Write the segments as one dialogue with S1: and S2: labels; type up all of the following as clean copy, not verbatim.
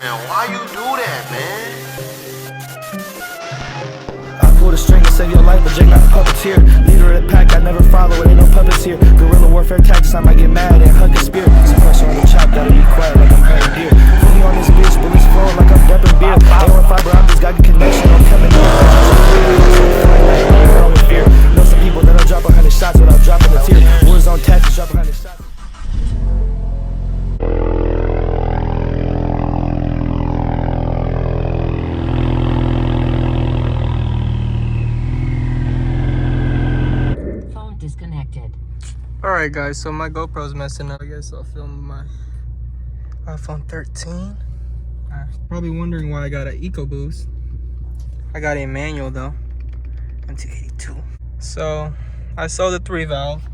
S1: Man, why you do that, man?
S2: I pull the string to save your life, but Jake not a puppeteer. Leader of the pack, I never follow it, ain't no puppets here. Guerrilla warfare tactics, I might get mad and hug a spear. Some pressure on the chop, gotta be quiet like I'm hurting deer. Put me on this bitch, bullets flowing like I'm dumping beer. Ain't on fiber optics, got a connection, I'm coming in. Wrong with fear. Know some people that'll drop 100 shots without dropping a tear. Wars on tactics, drop 100 shots.
S3: Disconnected.
S4: Alright guys, so my GoPro's messing up. I guess I'll film my iPhone 13. Probably wondering why I got an Ecoboost. I got a manual though. MT82. So I sold the 3 valve.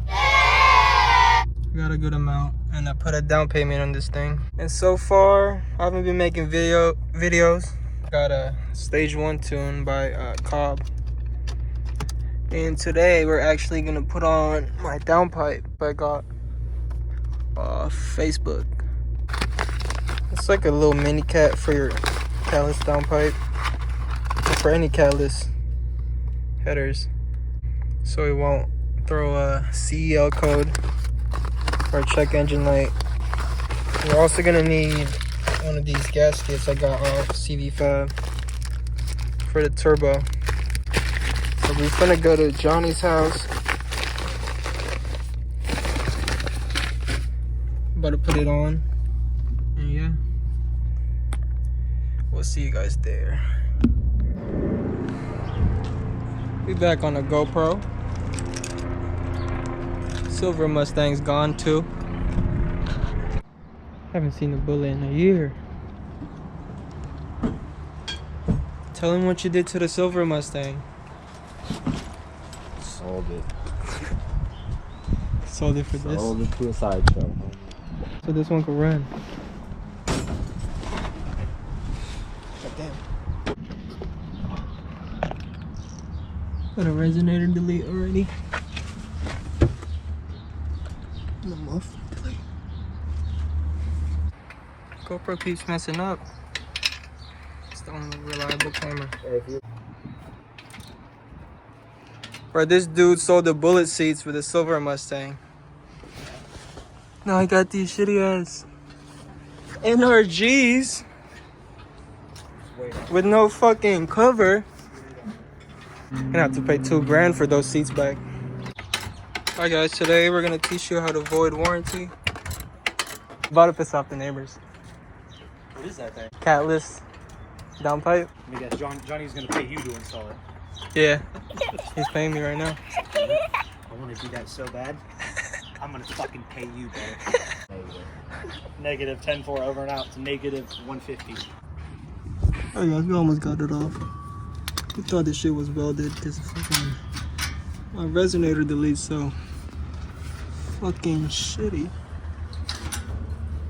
S4: Got a good amount and I put a down payment on this thing. And so far I haven't been making videos. Got a stage 1 tune by Cobb. And today we're actually gonna put on my downpipe I got off Facebook. It's like a little mini cat for your Catless downpipe, or for any Catless headers, so it won't throw a CEL code or check engine light. We're also gonna need one of these gaskets I got off CV Fab for the turbo. So we're gonna go to Johnny's house. About to put it on. And yeah. We'll see you guys there. We back on the GoPro. Silver Mustang's gone too. Haven't seen a bullet in a year. Tell him what you did to the Silver Mustang.
S5: Sold it.
S4: Sold it for this.
S5: Sold it to a sideshow.
S4: So this one can run. God damn. Got a resonator delete already. And the muffler delete. GoPro keeps messing up. It's the only reliable camera. Bro, this dude sold the bullet seats for the Silver Mustang. Now I got these shitty ass NRGs with no fucking cover. Gonna have to pay $2 grand for those seats back. Alright guys, today we're gonna teach you how to void warranty. About to piss off the neighbors.
S6: What is that thing?
S4: Catless downpipe.
S6: Let me guess, Johnny's gonna pay you to install it.
S4: Yeah, he's paying me right now.
S6: I want to do that so bad. I'm gonna fucking pay you, bro. Negative 10-4 over and out to negative 150.
S4: Alright guys, we almost got it off. We thought this shit was welded because fucking my resonator deletes so fucking shitty.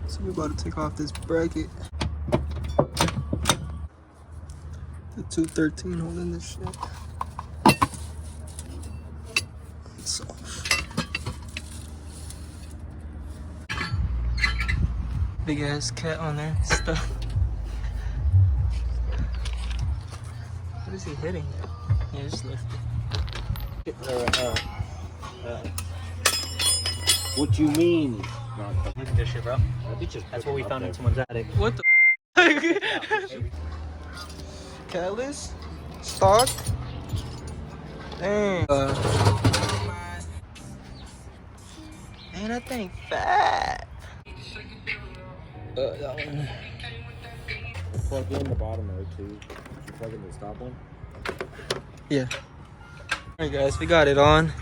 S4: So we're about to take off this bracket. The 213 holding this shit. It's off. Big ass cat on there. Stuff. What is he hitting? Yeah, just lift it.
S5: What you mean?
S6: Look at this shit, bro. That's what we found in someone's attic.
S4: What the Catless? Stock? Dang. Man, that thing fat. That one.
S5: Plug in the bottom there too. Plug in the stop one.
S4: Yeah. Alright guys, we got it on.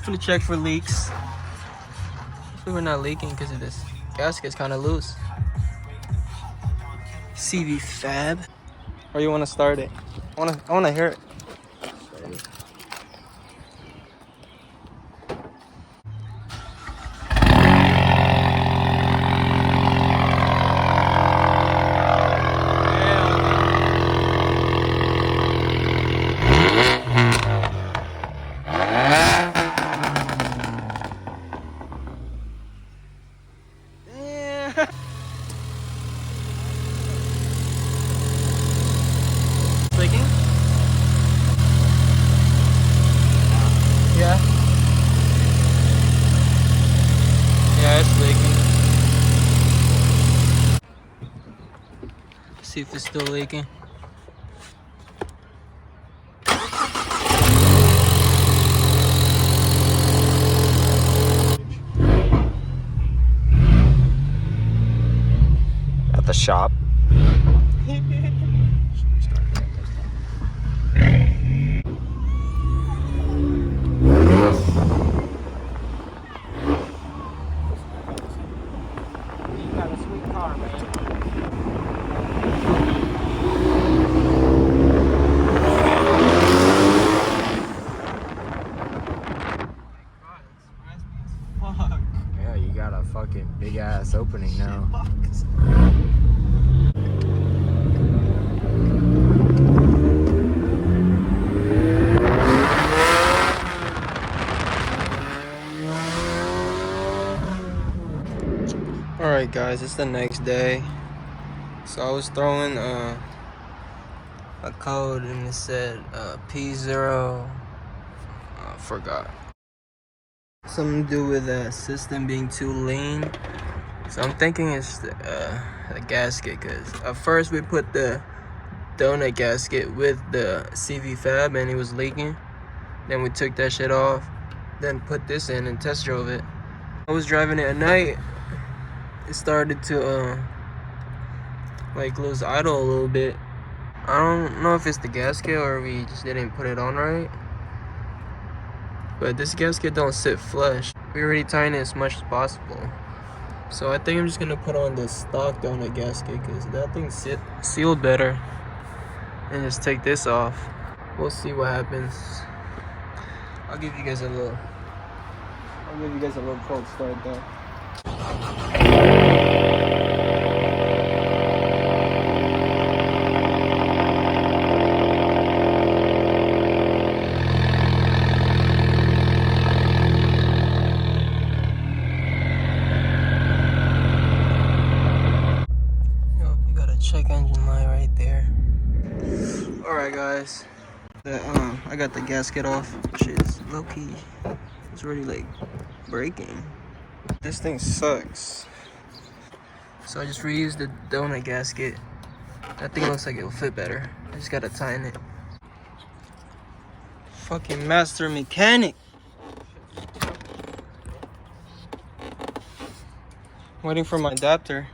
S4: Gonna check for leaks. Hopefully we're not leaking because of this gasket's kind of loose. CV Fab. Or you want to start it? I want to hear it. see if it's still leaking.
S5: At the shop. Yeah, you got a fucking big ass opening now.
S4: Alright guys, it's the next day. So I was throwing a code and it said P0, I forgot. Something to do with the system being too lean. So I'm thinking it's the gasket, because at first we put the donut gasket with the CV fab and it was leaking. Then we took that shit off, then put this in and test drove it. I was driving it at night. It started to like lose idle a little bit. I don't know if it's the gasket or we just didn't put it on right. But this gasket don't sit flush. We already tightened it as much as possible. So I think I'm just gonna put on the stock donut gasket because that thing sealed better. And just take this off. We'll see what happens. I'll give you guys a little cold start though. Check engine light right there. Alright guys, I got the gasket off. Shit is low key. It's already like breaking. This thing sucks. So I just reused the donut gasket. That thing looks like it'll fit better. I just gotta tighten it. Fucking master mechanic. Waiting for my adapter.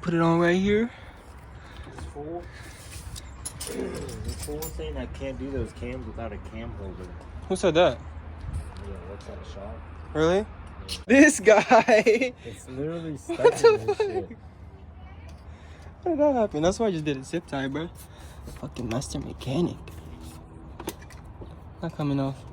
S4: Put it on right here.
S6: It's full. It's full saying I can't do those cams without a cam holder.
S4: Who said that?
S6: Yeah, what's that, a shop?
S4: Really? Yeah. This guy.
S6: It's literally stuck
S4: What the
S6: in this shit.
S4: How did that happen? That's why I just did a zip tie, bro. Fucking master mechanic. Not coming off.